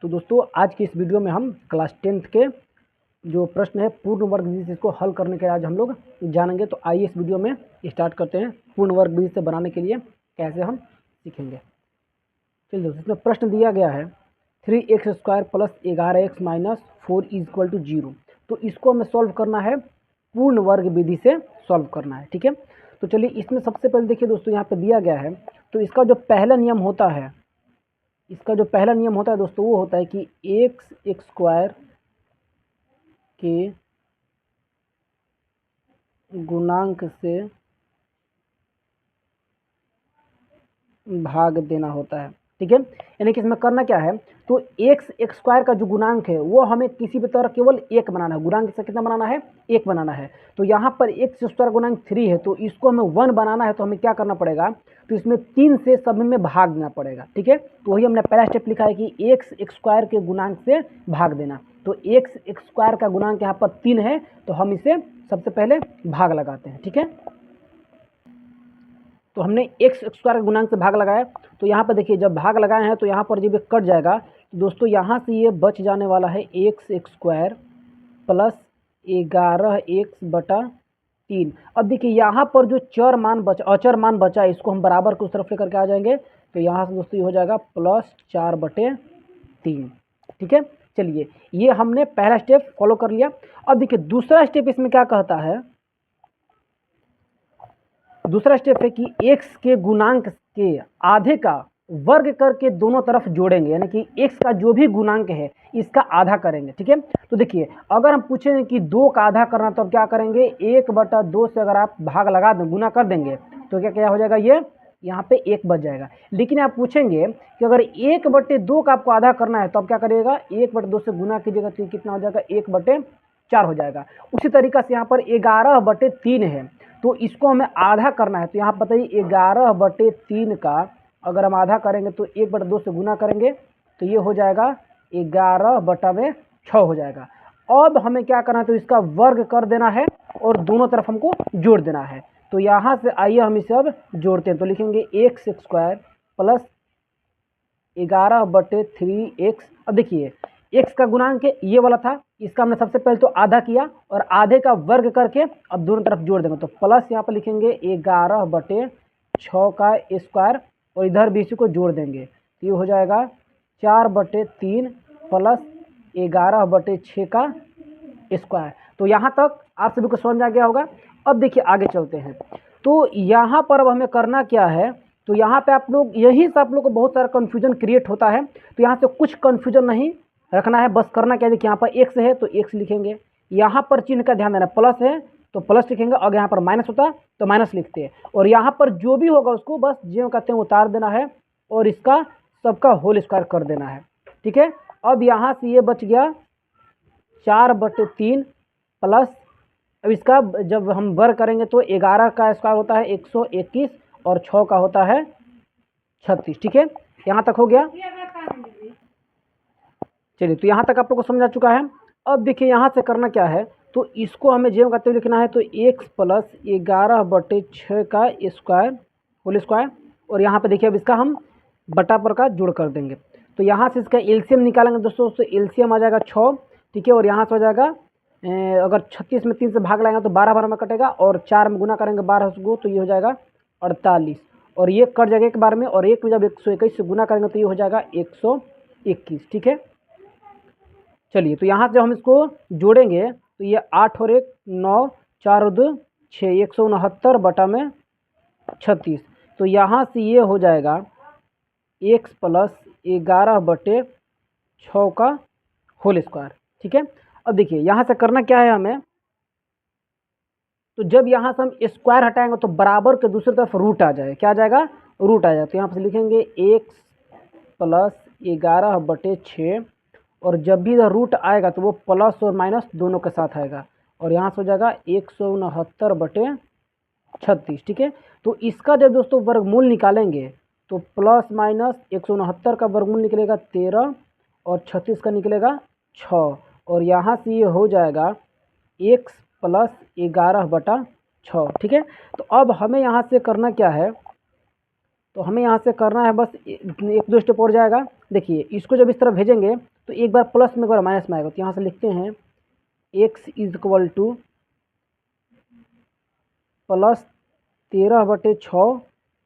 तो दोस्तों आज की इस वीडियो में हम क्लास 10th के जो प्रश्न है पूर्ण वर्ग बीज इसको हल करने के आज हम लोग जानेंगे। तो आइए इस वीडियो में स्टार्ट करते हैं। पूर्ण वर्ग बीज से बनाने के लिए कैसे हम सीखेंगे। चलिए दोस्तों, इसमें प्रश्न दिया गया है 3x² plus 11x minus 4 equal to 0। तो इसको हमें सॉल्व करना है, पूर्ण वर्ग विधि से सॉल्व करना है। ठीक है, तो चलिए इसमें सबसे पहले देखिए दोस्तों, यहाँ पे दिया गया है। तो इसका जो पहला नियम होता है दोस्तों वो होता है कि x² के गुणांक से भाग देना होता है। ठीक है, यानी कि इसमें करना क्या है, तो x² का जो गुणांक है वो हमें किसी भी तरह केवल एक बनाना है। गुणांक से कितना बनाना है, एक बनाना है। तो यहाँ पर x² गुणांक 3 है, तो इसको हमें 1 बनाना है। तो हमें क्या करना पड़ेगा, तो इसमें 3 से सभी में भाग देना पड़ेगा। ठीक है, तो वही हमने पहला स्टेप लिखा है कि x² के गुणांक से भाग देना। तो x² का गुणांक यहाँ पर 3 है, तो हम इसे सबसे पहले भाग लगाते हैं। ठीक है, तो हमने x² गुणांक से भाग लगाया। तो यहाँ पर देखिए जब भाग लगाए हैं तो यहाँ पर जब ये कट जाएगा तो दोस्तों यहाँ से ये बच जाने वाला है x² प्लस 11x/3। अब देखिए यहाँ पर जो अचर मान बचा इसको हम बराबर को उस तरफ लेकर के आ जाएंगे। तो यहाँ से दोस्तों ये हो जाएगा +4/3। ठीक है, चलिए ये हमने पहला स्टेप फॉलो कर लिया। अब देखिए दूसरा स्टेप इसमें क्या कहता है, दूसरा स्टेप है कि x के गुणांक के आधे का वर्ग करके दोनों तरफ जोड़ेंगे, यानी कि x का जो भी गुणांक है इसका आधा करेंगे। ठीक है, तो देखिए अगर हम पूछेंगे कि 2 का आधा करना तो क्या करेंगे, 1/2 से अगर आप भाग लगा दें, गुना कर देंगे तो क्या क्या हो जाएगा, ये यहाँ पे 1 बच जाएगा। लेकिन आप पूछेंगे कि अगर 1/2 का आपको आधा करना है तो आप क्या करिएगा, 1/2 से गुना कीजिएगा तो कितना हो जाएगा, 1/4 हो जाएगा। उसी तरीका से यहाँ पर 11/3 है, तो इसको हमें आधा करना है। तो यहाँ बताइए 11/3 का अगर हम आधा करेंगे तो 1/2 से गुना करेंगे तो ये हो जाएगा 11/6 हो जाएगा। अब हमें क्या करना है, तो इसका वर्ग कर देना है और दोनों तरफ हमको जोड़ देना है। तो यहाँ से आइए हम इसे अब जोड़ते हैं। तो लिखेंगे x² प्लस 11/3x। अब देखिए x का गुणांक ये वाला था, इसका हमने सबसे पहले तो आधा किया और आधे का वर्ग करके अब दोनों तरफ जोड़ देंगे। तो प्लस यहाँ पर लिखेंगे 11/6 का स्क्वायर और इधर भी इसी को जोड़ देंगे तो ये हो जाएगा 4/3 प्लस 11/6 का स्क्वायर। तो यहाँ तक आप सभी को समझ में आ गया होगा। अब देखिए आगे चलते हैं। तो यहाँ पर अब हमें करना क्या है, तो यहाँ पे आप लोग यहीं से आप लोग को बहुत सारा कन्फ्यूजन क्रिएट होता है। तो यहाँ से कुछ कन्फ्यूजन नहीं रखना है, बस करना क्या है, देखिए यहाँ पर x है तो x लिखेंगे, यहाँ पर चिन्ह का ध्यान देना, प्लस है तो प्लस लिखेंगे, और यहाँ पर माइनस होता तो माइनस लिखते हैं, और यहाँ पर जो भी होगा उसको बस जो कहते हैं उतार देना है और इसका सबका होल स्क्वायर कर देना है। ठीक है, अब यहाँ से ये बच गया 4/3 प्लस, अब इसका जब हम वर्ग करेंगे तो 11 का स्क्वायर होता है 121 और 6 का होता है 36। ठीक है, यहाँ तक हो गया। चलिए तो यहाँ तक आप लोग को समझ आ चुका है। अब देखिए यहाँ से करना क्या है, तो इसको हमें जेम करते हुए लिखना है। तो x प्लस 11/6 का स्क्वायर होल स्क्वायर, और यहाँ पे देखिए अब इसका हम बटा पर का जोड़ कर देंगे। तो यहाँ से इसका एलसीएम निकालेंगे दोस्तों, तो एलसीएम आ जाएगा 6। ठीक है, और यहाँ से हो जाएगा अगर 36 में 3 से भाग लगाएंगे तो 12 में कटेगा, और 4 में गुना करेंगे 12 को तो ये हो जाएगा 48, और ये कट जाएगा एक बार में, और एक में जब 121 से गुना करेंगे तो ये हो जाएगा 121। ठीक है, चलिए तो यहाँ से जब हम इसको जोड़ेंगे तो ये 8 और 1 9, 4 और 2 6, 169/36। तो यहाँ से ये हो जाएगा x प्लस 11/6 का होल स्क्वायर। ठीक है, अब देखिए यहाँ से करना क्या है हमें, तो जब यहाँ से हम स्क्वायर हटाएंगे तो बराबर के दूसरी तरफ रूट आ जाएगा, क्या आ जाएगा, रूट आ जाएगा। तो यहाँ से लिखेंगे x प्लस 11/6, और जब भी इधर रूट आएगा तो वो प्लस और माइनस दोनों के साथ आएगा, और यहाँ से हो जाएगा 169/36। ठीक है, तो इसका जब दोस्तों वर्गमूल निकालेंगे तो प्लस माइनस 169 का वर्गमूल निकलेगा 13 और 36 का निकलेगा 6, और यहाँ से ये हो जाएगा x प्लस 11/6। ठीक है, तो अब हमें यहाँ से करना क्या है, तो हमें यहाँ से करना है बस एक दो स्टेप और जाएगा। देखिए इसको जब इस तरफ भेजेंगे तो एक बार प्लस में एक बार माइनस में आएगा। तो यहाँ से लिखते हैं x is equal to plus 13/6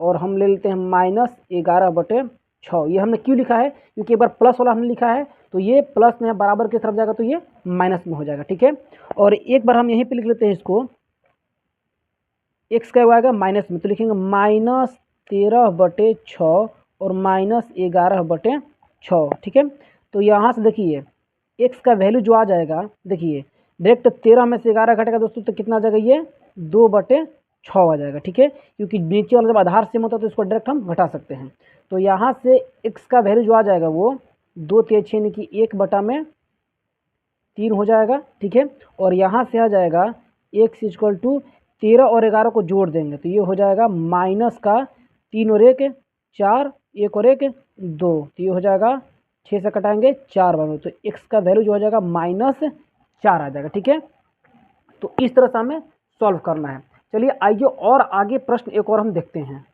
और हम ले लेते हैं माइनस 11/6। ये हमने क्यों लिखा है? क्योंकि एक बार प्लस वाला हमने लिखा है तो ये प्लस में बराबर की तरफ जाएगा तो ये माइनस में हो जाएगा। ठीक है, और एक बार हम यहीं पे लिख लेते हैं इसको, x क्या आएगा माइनस में, तो लिखेंगे माइनस 13/6 और माइनस 11/6। ठीक है, तो यहाँ से देखिए x का वैल्यू जो आ जाएगा, देखिए डायरेक्ट 13 में से 11 घटेगा दोस्तों तो कितना आ जाएगा, ये 2/6 आ जाएगा। ठीक है, क्योंकि नीचे वाला जब आधार सेम होता है तो इसको डायरेक्ट हम घटा सकते हैं। तो यहाँ से x का वैल्यू जो आ जाएगा वो 2 3 6 यानी कि 1/3 हो जाएगा। ठीक है, और यहाँ से आ जाएगा x इक्वल टू 13 और 11 को जोड़ देंगे तो ये हो जाएगा माइनस का 3 और 1 4, 1 और 1 2, तो ये हो जाएगा 6 से कटाएंगे 4 बार, तो x का वैल्यू जो हो जाएगा -4 आ जाएगा। ठीक है, तो इस तरह से हमें सॉल्व करना है। चलिए आइए और आगे प्रश्न एक और हम देखते हैं।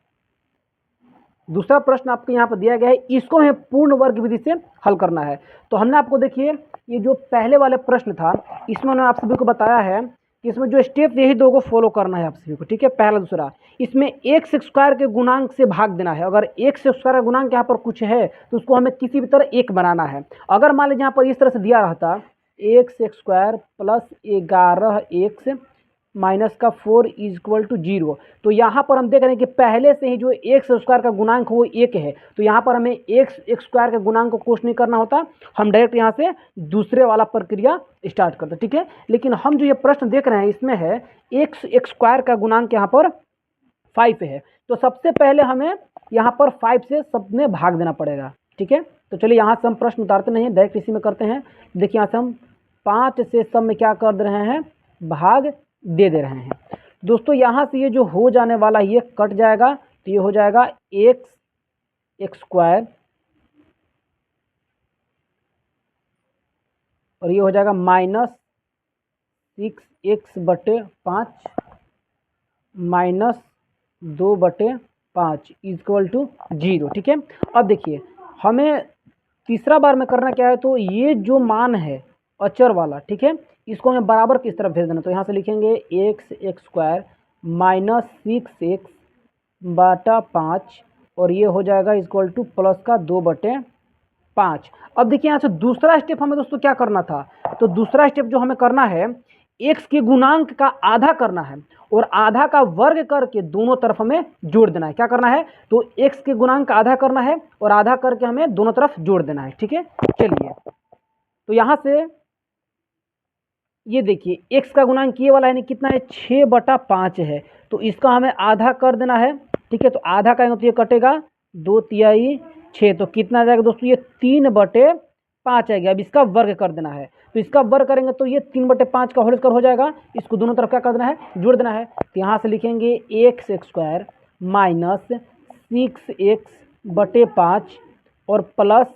दूसरा प्रश्न आपको यहाँ पर दिया गया है, इसको हमें पूर्ण वर्ग विधि से हल करना है। तो हमने आपको देखिए ये जो पहले वाले प्रश्न था इसमें उन्होंने आप सभी को बताया है कि इसमें जो स्टेप यही दो को फॉलो करना है आप सभी को। ठीक है, पहला दूसरा, इसमें एक्स स्क्वायर के गुणांक से भाग देना है। अगर एक्स स्क्वायर का गुणांक यहाँ पर कुछ है तो उसको हमें किसी भी तरह एक बनाना है। अगर मान लीजिए यहाँ पर इस तरह से दिया रहता x square plus 11x minus का 4 इज इक्वल टू 0, तो यहाँ पर हम देख रहे हैं कि पहले से ही जो एक्स स्क्वायर का गुणांक वो 1 है, तो यहाँ पर हमें एक्स स्क्वायर के गुणांक को कुछ नहीं करना होता, हम डायरेक्ट यहाँ से दूसरे वाला प्रक्रिया स्टार्ट करते हैं। ठीक है, लेकिन हम जो ये प्रश्न देख रहे हैं इसमें है एक्स स्क्वायर का गुणांक यहाँ पर 5 है, तो सबसे पहले हमें यहाँ पर 5 से सब में भाग देना पड़ेगा। ठीक है, तो चलिए यहाँ से हम प्रश्न उतारते नहीं, डायरेक्ट इसी में करते हैं। देखिए यहाँ से हम 5 से सब में क्या कर दे रहे हैं, भाग दे रहे हैं। दोस्तों यहाँ से ये जो हो जाने वाला ये कट जाएगा, तो ये हो जाएगा एक्स स्क्वायर और ये हो जाएगा -6x/5 माइनस 2/5 इक्वल टू 0। ठीक है, अब देखिए हमें तीसरा बार में करना क्या है, तो ये जो मान है अचर वाला, ठीक है, इसको हमें बराबर किस तरफ भेज देना। तो यहाँ से लिखेंगे एक्स स्क्वायर माइनस 6x/5 और ये हो जाएगा इक्वल टू प्लस का 2/5। अब देखिए यहाँ से दूसरा स्टेप हमें दोस्तों क्या करना था, तो दूसरा स्टेप जो हमें करना है एक्स के गुणांक का आधा करना है और आधा का वर्ग करके दोनों तरफ हमें जोड़ देना है। क्या करना है, तो एक्स के गुणांक का आधा करना है और आधा करके हमें दोनों तरफ जोड़ देना है। ठीक है, चलिए तो यहाँ से ये देखिए x का गुणांक ये वाला है कितना है, 6/5 है, तो इसका हमें आधा कर देना है। ठीक है, तो आधा करेंगे तो ये कटेगा 2 तिहाई 6, तो कितना आ जाएगा दोस्तों, ये 3/5 आएगा। अब इसका वर्ग कर देना है, तो इसका वर्ग करेंगे तो ये 3/5 का होल स्क्वायर हो जाएगा। इसको दोनों तरफ क्या कर देना है, जोड़ देना है। तो यहाँ से लिखेंगे एक्स स्क्वायर माइनस 6x/5 और प्लस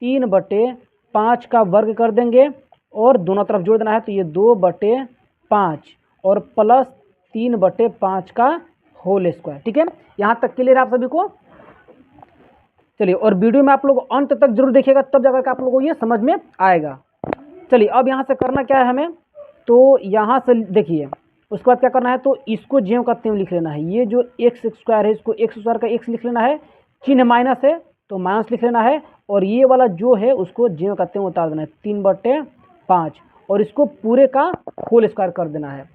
3/5 का वर्ग कर देंगे और दोनों तरफ जोड़ देना है, तो ये 2/5 और प्लस 3/5 का होल स्क्वायर। ठीक है, यहाँ तक क्लियर है आप सभी को। चलिए, और वीडियो में आप लोग अंत तक जरूर देखिएगा, तब जाकर के आप लोगों को ये समझ में आएगा। चलिए अब यहाँ से करना क्या है हमें, तो यहाँ से देखिए उसके बाद क्या करना है, तो इसको ज्यों का त्यों लिख लेना है। ये जो एक्स स्क्वायर है इसको एक्स स्क्वायर का एक्स लिख लेना है, चिन्ह माइनस है तो माइनस लिख लेना है, और ये वाला जो है उसको ज्यों का त्यों उतार देना है 3/5 और इसको पूरे का होल स्क्वायर कर देना है।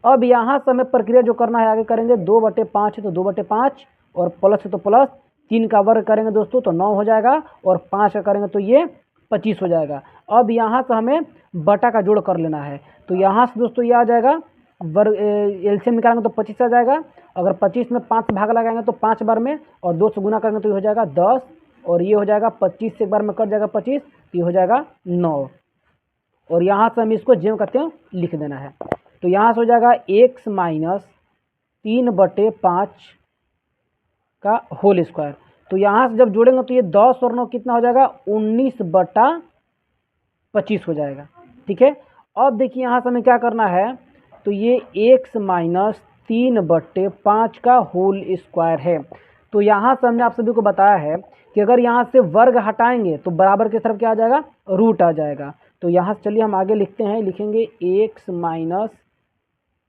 अब यहाँ से हमें प्रक्रिया जो करना है आगे करेंगे, 2/5 है तो 2/5 और प्लस है तो प्लस, 3 का वर्ग करेंगे दोस्तों तो 9 हो जाएगा और 5 का करेंगे तो ये 25 हो जाएगा। अब यहाँ से हमें बटा का जोड़ कर लेना है, तो यहाँ से दोस्तों ये आ जाएगा वर्ग, एलसीएम निकालेंगे तो 25 आ जाएगा। अगर 25 में 5 भाग लगाएंगे तो 5 बार में, और 2 से गुना करेंगे तो ये हो जाएगा 10 और ये हो जाएगा 25 से एक बार में कट जाएगा 25, तो ये हो जाएगा 9 और यहाँ से हम इसको ज्यों का त्यों लिख देना है। तो यहाँ से हो जाएगा x माइनस 3/5 का होल स्क्वायर, तो यहाँ से जब जोड़ेंगे तो ये 10 और 9 कितना हो जाएगा, 19/25 हो जाएगा। ठीक है, अब देखिए यहाँ से हमें क्या करना है, तो ये x माइनस 3/5 का होल स्क्वायर है, तो यहाँ से हमने आप सभी को बताया है कि अगर यहाँ से वर्ग हटाएंगे तो बराबर की तरफ क्या आ जाएगा, रूट आ जाएगा। तो यहाँ से चलिए हम आगे लिखते हैं, लिखेंगे x माइनस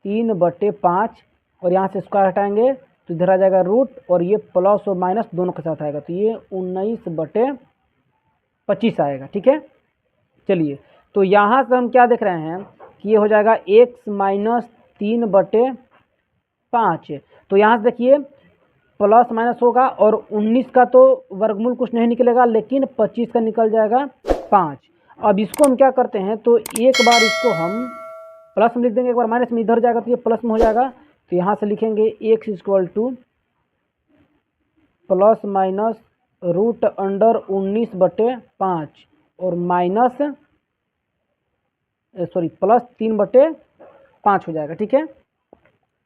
3/5 और यहाँ से स्क्वायर हटाएंगे तो इधर आ जाएगा रूट और ये प्लस और माइनस दोनों के साथ आएगा, तो ये 19/25 आएगा। ठीक है, चलिए तो यहाँ से हम क्या देख रहे हैं कि ये हो जाएगा x माइनस 3/5। तो यहाँ से देखिए प्लस माइनस होगा और 19 का तो वर्गमूल कुछ नहीं निकलेगा, लेकिन 25 का निकल जाएगा 5। अब इसको हम क्या करते हैं, तो एक बार इसको हम प्लस में लिख देंगे, एक बार माइनस में इधर जाएगा तो ये प्लस में हो जाएगा। तो यहाँ से लिखेंगे x equal to plus minus root under 19/5 और माइनस प्लस 3/5 हो जाएगा। ठीक है,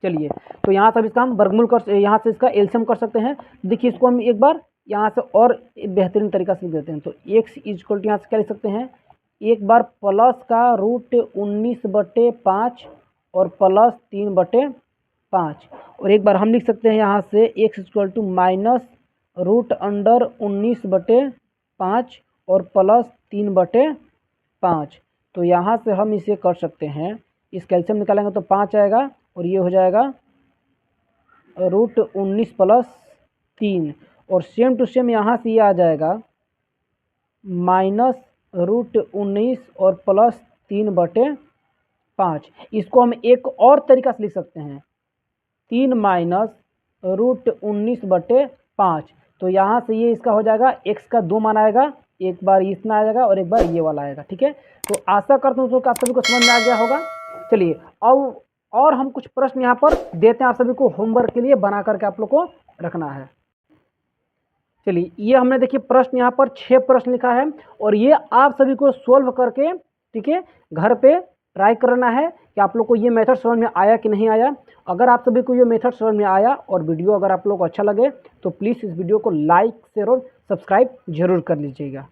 चलिए तो यहाँ से इसका हम वर्गमूल यहाँ से इसका एलसीएम कर सकते हैं। देखिए इसको हम एक बार यहाँ से और बेहतरीन तरीका से लिख देते हैं। तो x इक्वल टू यहाँ से क्या लिख सकते हैं, एक बार प्लस का रूट 19/5 और प्लस 3/5 और एक बार हम लिख सकते हैं यहाँ से x equal to minus root under 19/5 और प्लस 3/5। तो यहाँ से हम इसे कर सकते हैं, इस कैल्शियम निकालेंगे तो 5 आएगा और ये हो जाएगा रूट 19 प्लस 3 और सेम टू सेम यहाँ से ये आ जाएगा माइनस रूट 19 और प्लस 3/5। इसको हम एक और तरीका से लिख सकते हैं, 3 माइनस रूट 19/5। तो यहाँ से ये इसका हो जाएगा x का 2 मान आएगा, एक बार इतना आ जाएगा और एक बार ये वाला आएगा। ठीक है, तो आशा करता हूँ दोस्तों आप सभी को समझ में आ गया होगा। चलिए अब और हम कुछ प्रश्न यहाँ पर देते हैं आप सभी को होमवर्क के लिए, बना करके आप लोग को रखना है। चलिए ये हमने देखिए प्रश्न यहाँ पर 6 प्रश्न लिखा है और ये आप सभी को सोल्व करके, ठीक है, घर पे ट्राई करना है कि आप लोग को ये मेथड समझ में आया कि नहीं आया। अगर आप सभी को ये मेथड समझ में आया और वीडियो अगर आप लोग को अच्छा लगे तो प्लीज़ इस वीडियो को लाइक शेयर और सब्सक्राइब जरूर कर लीजिएगा।